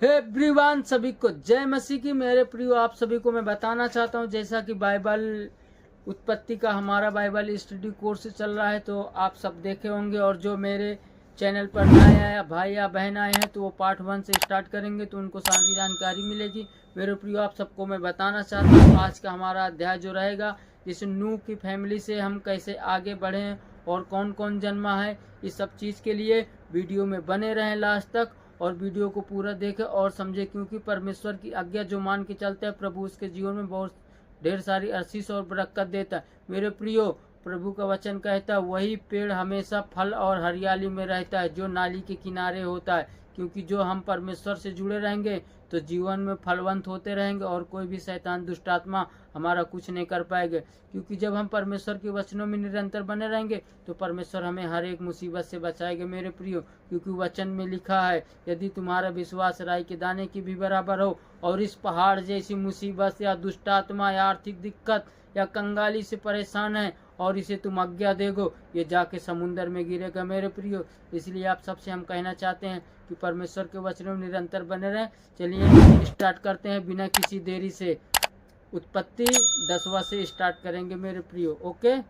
Hey everyone, सभी को जय मसीह की। मेरे प्रियो, आप सभी को मैं बताना चाहता हूं, जैसा कि बाइबल उत्पत्ति का हमारा बाइबल स्टडी कोर्स चल रहा है, तो आप सब देखे होंगे। और जो मेरे चैनल पर नए आया भाई या बहन आए हैं, तो वो पार्ट 1 से स्टार्ट करेंगे, तो उनको सारी जानकारी मिलेगी। मेरे प्रियो, आप सबको मैं बताना चाहता हूँ, आज का हमारा अध्याय जो रहेगा, जिस नूह की फैमिली से हम कैसे आगे बढ़े और कौन कौन जन्मा है, इस सब चीज़ के लिए वीडियो में बने रहें लास्ट तक और वीडियो को पूरा देखें और समझे, क्योंकि परमेश्वर की आज्ञा जो मान के चलते हैं, प्रभु उसके जीवन में बहुत ढेर सारी आशीष और बरकत देता है। मेरे प्रियो, प्रभु का वचन कहता है, वही पेड़ हमेशा फल और हरियाली में रहता है जो नाली के किनारे होता है। क्योंकि जो हम परमेश्वर से जुड़े रहेंगे तो जीवन में फलवंत होते रहेंगे और कोई भी शैतान दुष्ट आत्मा हमारा कुछ नहीं कर पाएंगे। क्योंकि जब हम परमेश्वर के वचनों में निरंतर बने रहेंगे तो परमेश्वर हमें हर एक मुसीबत से बचाएंगे। मेरे प्रियो, क्योंकि वचन में लिखा है, यदि तुम्हारा विश्वास राई के दाने की भी बराबर हो और इस पहाड़ जैसी मुसीबत या दुष्ट आत्मा या आर्थिक दिक्कत या कंगाली से परेशान है और इसे तुम आज्ञा देगो, ये जाके समुन्द्र में गिरेगा। मेरे प्रियो, इसलिए आप सबसे हम कहना चाहते हैं कि परमेश्वर के वचनों में निरंतर बने रहें। चलिए स्टार्ट करते हैं बिना किसी देरी से। उत्पत्ति 10वां से स्टार्ट करेंगे मेरे प्रियो। ओके,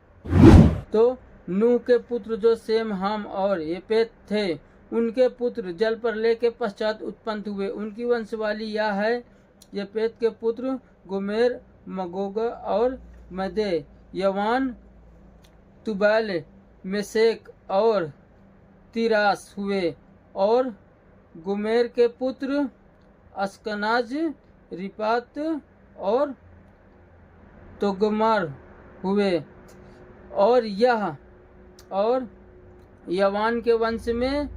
तो नूह के पुत्र जो सेम, हाम और येपेत थे, उनके पुत्र जल प्रलय के पश्चात उत्पन्न हुए। उनकी वंशवाली यह है: येपेत के पुत्र गोमेर, मगोग और मदे, यवान, तुबैल, मेशेक और तिरास हुए। और गोमेर के पुत्र अस्कनाज, रिपात और तोगमर हुए। और यवान के वंश में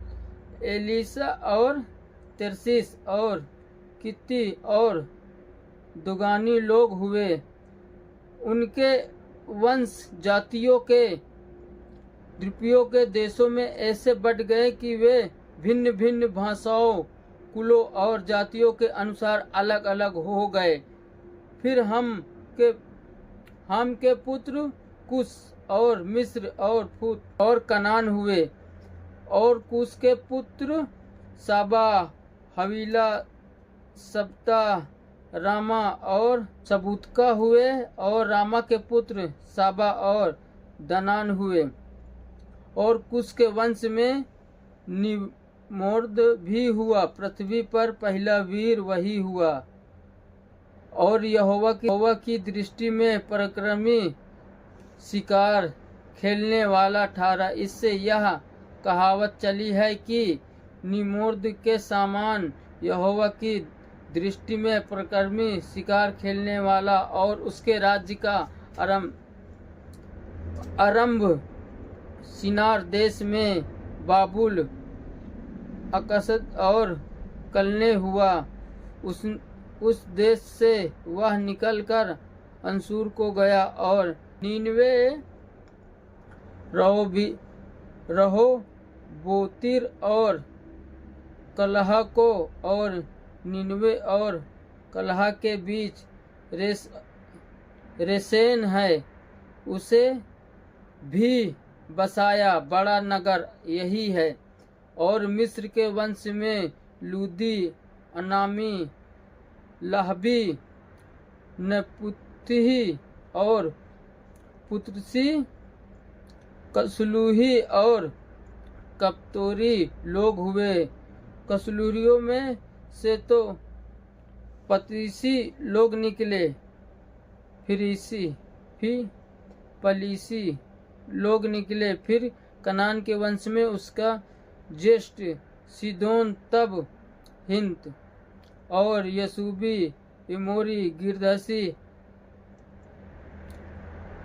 एलीसा और तिर्सिस और कित्ती और दुगानी लोग हुए। उनके वंश जातियों के द्वीपों के देशों में ऐसे बढ़ गए कि वे भिन्न भिन्न भाषाओं, कुलों और जातियों के अनुसार अलग अलग हो गए। फिर हम के पुत्र कुश और मिस्र और फूत और कनान हुए। और कुश के पुत्र साबा, हवीला, सब्ता, रामा और सबूतका हुए। और रामा के पुत्र साबा और दनान हुए। और कुश के वंश में निमोर्द भी हुआ। पृथ्वी पर पहला वीर वही हुआ और यहोवा की दृष्टि में पराक्रमी, शिकार खेलने वाला ठहरा। इससे यह कहावत चली है कि निमोर्द के समान यहोवा की दृष्टि में पराक्रमी, शिकार खेलने वाला और उसके राज्य का आरंभ शिनार देश में बाबुल, अकसद और कलने हुआ। उस देश से वह निकलकर अंसूर को गया और नीनवे, रहोबोतीर और कलह को, और नीनवे और कलह के बीच रेसेन है, उसे भी बसाया। बड़ा नगर यही है। और मिस्र के वंश में लूदी, अनामी, लहबी, नपुतही और पुत्रसी, कसलूही और कप्तोरी लोग हुए। कसलूरियों में से तो पतीसी लोग निकले, फिर पलीसी लोग निकले। फिर कनान के वंश में उसका ज्येष्ठ सीदोन, तब हिंत और यसूबी, इमोरी, गिरदसी,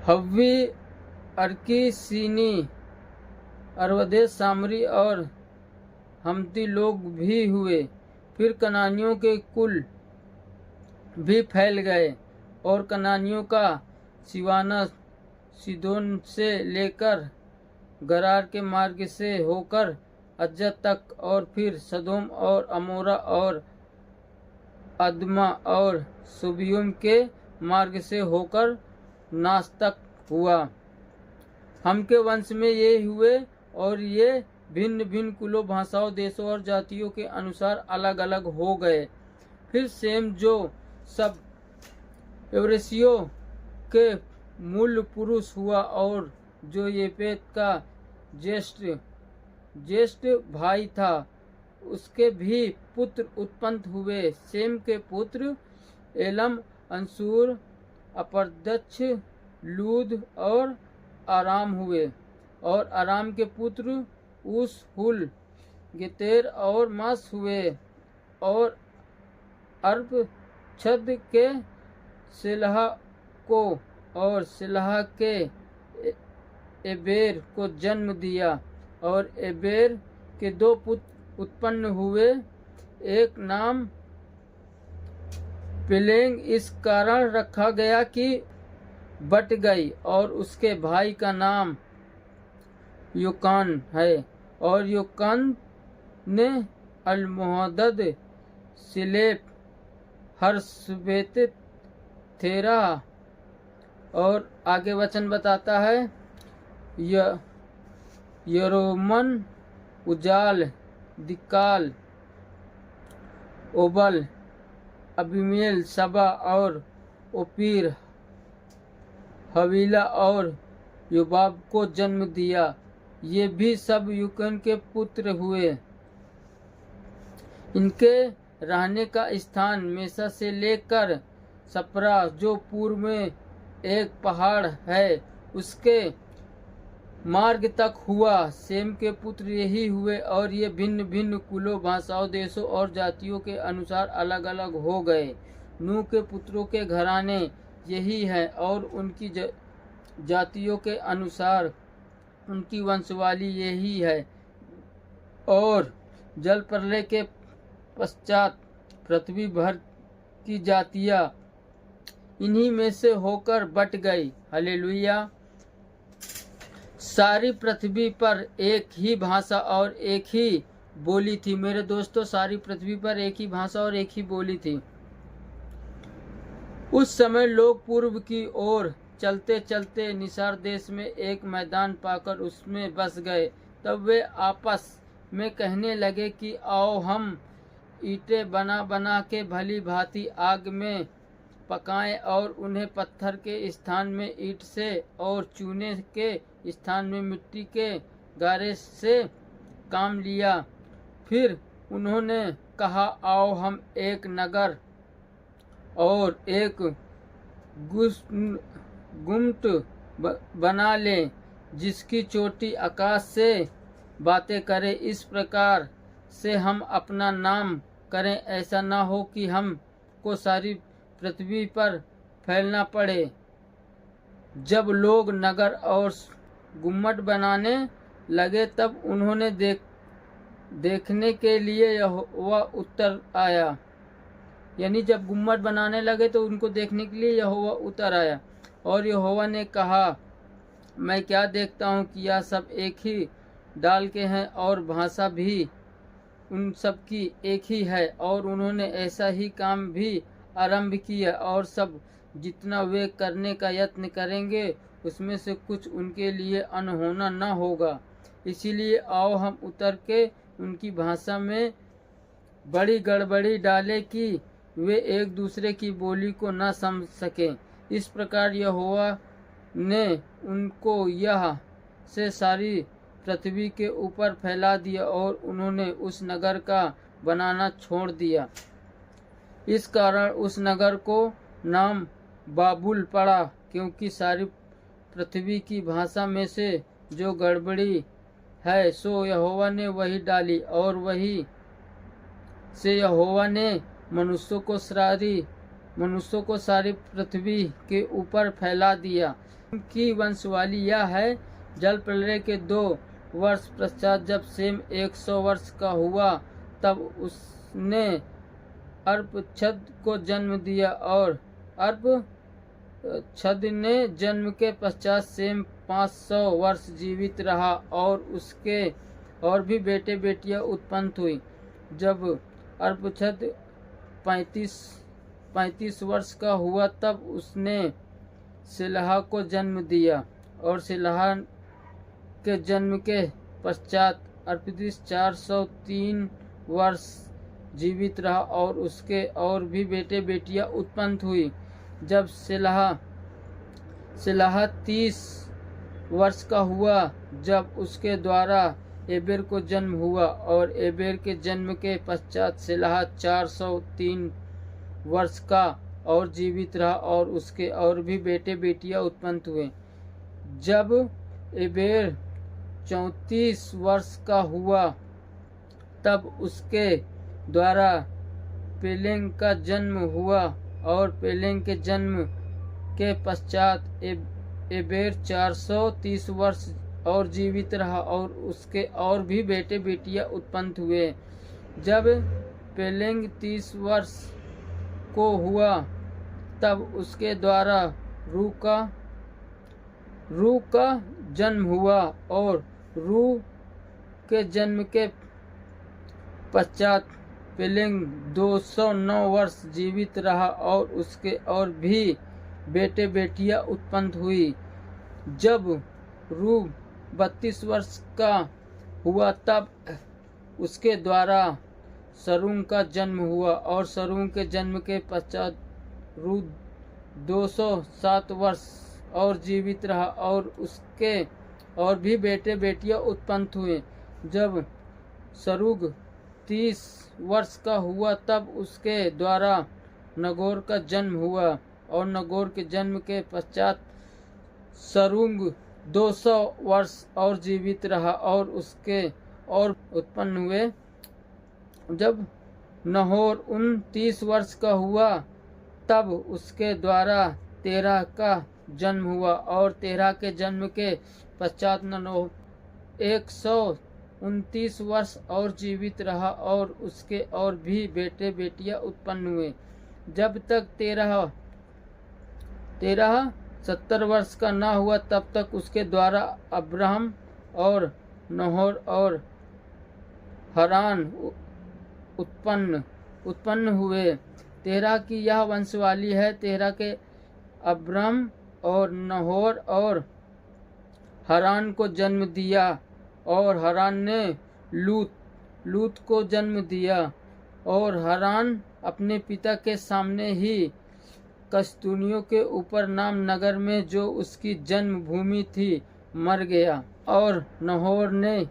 हव्वी, अर्की, सीनी, अरवदेश, सामरी और हमती लोग भी हुए। फिर कनानियों के कुल भी फैल गए और कनानियों का सिवाना सीदोन से लेकर गरार के मार्ग से होकर अज्जा तक, और फिर सदोम और अमोरा और अदमा और सुबियुम के मार्ग से होकर नाश तक हुआ। हम के वंश में ये हुए और ये भिन्न भिन्न कुलों, भाषाओं, देशों और जातियों के अनुसार अलग अलग हो गए। फिर सेम जो सब एवरेसियों के मूल पुरुष हुआ और जो येपेत का ज्येष्ठ भाई था, उसके भी पुत्र उत्पन्न हुए। सेम के पुत्र एलम, अंसूर, अपरदक्ष, लूद और आराम हुए, और आराम के पुत्र उस, हुल, गेतेर और मस हुए, और अर्पक्षद के सिलह को और सिलह के एबेर को जन्म दिया, और एबेर के दो पुत्र उत्पन्न हुए, एक नाम पेलेग इस कारण रखा गया कि बट गई, और उसके भाई का नाम योकान है, और योकान ने अलमोहदद, सिलेप, हर्षवेत, थेरा, और आगे वचन बताता है यरोमन, उजाल, दिकाल, ओबल, अबीमेल, सबा और ओपीर, हवीला और योबाब को जन्म दिया। ये भी सब युकन के पुत्र हुए। इनके रहने का स्थान मेसा से लेकर सपरा, जो पूर्व में एक पहाड़ है, उसके मार्ग तक हुआ। सेम के पुत्र यही हुए, और ये भिन्न भिन्न कुलों, भाषाओं, देशों और जातियों के अनुसार अलग अलग हो गए। नूह के पुत्रों के घराने यही है, और उनकी जातियों के अनुसार उनकी वंशवाली यही है। और जल प्रलय के पश्चात पृथ्वी भर की जातियां इन्हीं में से होकर बट गई। हालेलुया। सारी पृथ्वी पर एक ही भाषा और एक ही बोली थी। मेरे दोस्तों, सारी पृथ्वी पर एक ही भाषा और एक ही बोली थी। उस समय लोग पूर्व की ओर चलते चलते निसार देश में एक मैदान पाकर उसमें बस गए। तब वे आपस में कहने लगे कि आओ हम ईंटें बना बना के भली भांति आग में पकाएं, और उन्हें पत्थर के स्थान में ईंट से और चूने के स्थान में मिट्टी के गारे से काम लिया। फिर उन्होंने कहा, आओ हम एक नगर और एक गुम्मट बना लें, जिसकी चोटी आकाश से बातें करे। इस प्रकार से हम अपना नाम करें, ऐसा ना हो कि हम को सारी पृथ्वी पर फैलना पड़े। जब लोग नगर और गुम्मट बनाने लगे, तब उन्होंने देखने के लिए यहोवा उतर आया। यानी जब गुम्मट बनाने लगे तो उनको देखने के लिए यहोवा उतर आया, और यहोवा ने कहा, मैं क्या देखता हूँ कि यह सब एक ही डाल के हैं, और भाषा भी उन सब की एक ही है। और उन्होंने ऐसा ही काम भी आरंभ किया, और सब जितना वे करने का यत्न करेंगे, उसमें से कुछ उनके लिए अनहोना न होगा। इसीलिए आओ हम उतर के उनकी भाषा में बड़ी गड़बड़ी डालें कि वे एक दूसरे की बोली को न समझ सकें। इस प्रकार यहोवा ने उनको यह से सारी पृथ्वी के ऊपर फैला दिया, और उन्होंने उस नगर का बनाना छोड़ दिया। इस कारण उस नगर को नाम बाबुल पड़ा, क्योंकि सारी पृथ्वी की भाषा में से जो गड़बड़ी है, सो यहोवा ने वही डाली, और वही से यहोवा ने मनुष्यों को सारी पृथ्वी के ऊपर फैला दिया। उनकी वंशवाली यह है, जल प्रलय के 2 वर्ष पश्चात जब सेम 100 वर्ष का हुआ, तब उसने अर्पक्षद को जन्म दिया, और अर्पक्षद ने जन्म के पश्चात सेम 500 वर्ष जीवित रहा, और उसके और भी बेटे बेटियां उत्पन्न हुई। जब अर्पक्षद 35 वर्ष का हुआ, तब उसने सिलहा को जन्म दिया, और सिलहा के जन्म के पश्चात अर्पिदिस 403 वर्ष जीवित रहा और उसके और भी बेटे बेटियां उत्पन्न हुई। जब सेलाह 30 वर्ष का हुआ जब उसके द्वारा एबेर को जन्म हुआ, और एबेर के जन्म के पश्चात सेलाह 403 वर्ष का और जीवित रहा और उसके और भी बेटे बेटियां उत्पन्न हुए। जब एबेर 34 वर्ष का हुआ तब उसके द्वारा पेलेग का जन्म हुआ, और पेलेग के जन्म के पश्चात एबेर 430 वर्ष और जीवित रहा और उसके और भी बेटे बेटियां उत्पन्न हुए। जब पेलेग 30 वर्ष को हुआ तब उसके द्वारा रू का जन्म हुआ, और रू के जन्म के पश्चात पेलेग 209 वर्ष जीवित रहा और उसके और भी बेटे बेटियां उत्पन्न हुई। जब रू 32 वर्ष का हुआ तब उसके द्वारा सरूग का जन्म हुआ, और सरूग के जन्म के पश्चात रू 207 वर्ष और जीवित रहा और उसके और भी बेटे बेटियां उत्पन्न हुए। जब सरूग 30 वर्ष का हुआ तब उसके द्वारा नगोर का जन्म हुआ, और नगोर के जन्म के पश्चात सरूग 200 वर्ष और जीवित रहा और उसके और उत्पन्न हुए। जब नहोर 29 वर्ष का हुआ तब उसके द्वारा तेरह का जन्म हुआ, और तेरह के जन्म के पश्चात नहोर 129 वर्ष और जीवित रहा और उसके और भी बेटे बेटियां उत्पन्न हुए। जब तक तेरह 70 वर्ष का न हुआ तब तक उसके द्वारा अब्राहम और नहोर और हरान उत्पन्न हुए। तेरह की यह वंशवाली है। तेरह के अब्राहम और नहोर और हरान को जन्म दिया, और हरान ने लूत को जन्म दिया, और हरान अपने पिता के सामने ही कस्तूनियों के ऊपर नाम नगर में जो उसकी जन्मभूमि थी मर गया। और नहोर ने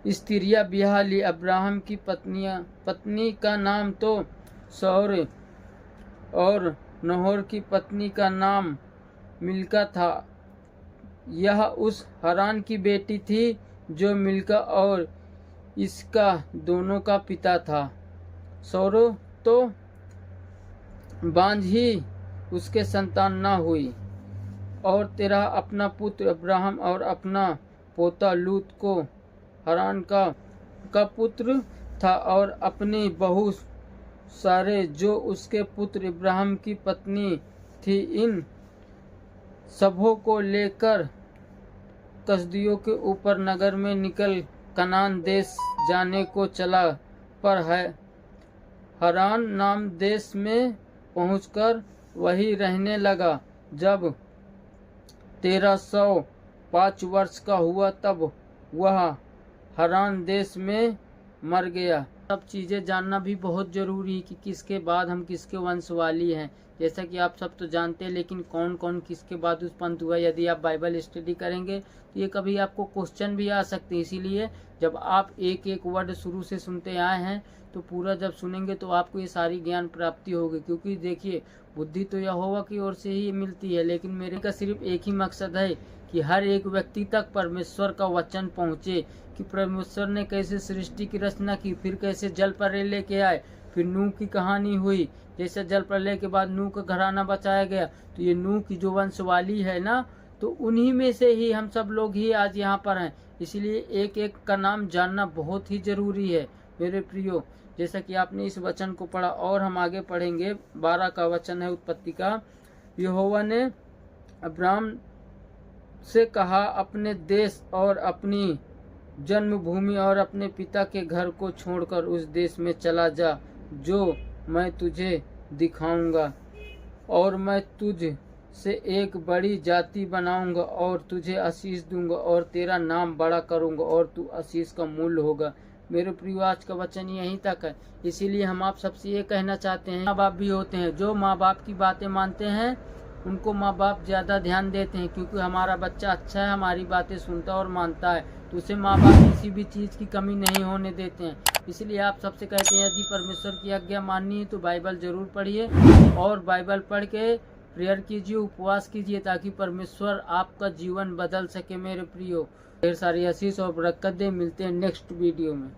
स्त्रियां ब्याह ली। अब्राहम की पत्नी का नाम तो सौर और नहोर की पत्नी का नाम मिल्का था। यह उस हरान की बेटी थी जो मिल्का और इसका दोनों का पिता था। सौर तो बांझ ही उसके संतान न हुई, और तेरह अपना पुत्र अब्राहम और अपना पोता लूत को हरान का पुत्र था, और अपनी बहू सारे जो उसके पुत्र इब्राहिम की पत्नी थी। इन सबों को लेकर कसदियों के ऊपर नगर में निकल कनान देश जाने को चला, पर हरान नाम देश में पहुंचकर वही रहने लगा। जब 1305 वर्ष का हुआ तब वह हरान देश में मर गया। सब चीज़ें जानना भी बहुत ज़रूरी है कि किसके बाद हम किसके वंशवाली हैं। जैसा कि आप सब तो जानते हैं, लेकिन कौन कौन किसके बाद उत्पन्न हुआ, यदि आप बाइबल स्टडी करेंगे तो ये कभी आपको क्वेश्चन भी आ सकते हैं। इसीलिए जब आप एक एक वर्ड शुरू से सुनते आए हैं तो पूरा जब सुनेंगे तो आपको ये सारी ज्ञान प्राप्ति होगी। क्योंकि देखिए, बुद्धि तो यहोवा की ओर से ही मिलती है, लेकिन मेरे का सिर्फ एक ही मकसद है कि हर एक व्यक्ति तक परमेश्वर का वचन पहुँचे, कि परमेश्वर ने कैसे सृष्टि की रचना की, फिर कैसे जल प्रलय लेके आए, फिर नूह की कहानी हुई। जैसे जल प्रलय के बाद नूह का घराना बचाया गया, तो ये नूह की जो वंशवाली है ना, तो उन्हीं में से ही हम सब लोग ही आज यहाँ पर हैं। इसलिए एक एक का नाम जानना बहुत ही जरूरी है मेरे प्रियो। जैसा कि आपने इस वचन को पढ़ा, और हम आगे पढ़ेंगे। 12 का वचन है उत्पत्ति का। यहोवा ने अब्राहम से कहा, अपने देश और अपनी जन्मभूमि और अपने पिता के घर को छोड़कर उस देश में चला जा जो मैं तुझे दिखाऊंगा, और मैं से एक बड़ी जाति बनाऊंगा और तुझे आशीष दूंगा और तेरा नाम बड़ा करूंगा और तू आशीष का मूल्य होगा। मेरे प्रिय, आज का वचन यहीं तक है। इसीलिए हम आप सबसे ये कहना चाहते हैं, माँ बाप भी होते हैं जो माँ बाप की बातें मानते हैं, उनको माँ बाप ज़्यादा ध्यान देते हैं, क्योंकि हमारा बच्चा अच्छा है, हमारी बातें सुनता और मानता है, तो उसे माँ बाप किसी भी चीज़ की कमी नहीं होने देते हैं। इसलिए आप सबसे कहते हैं, यदि परमेश्वर की आज्ञा माननी है तो बाइबल ज़रूर पढ़िए और बाइबल पढ़ के प्रेयर कीजिए, उपवास कीजिए, ताकि परमेश्वर आपका जीवन बदल सके। मेरे प्रियो, ढेर सारी आशीष और बरकत दे। मिलते हैं नेक्स्ट वीडियो में।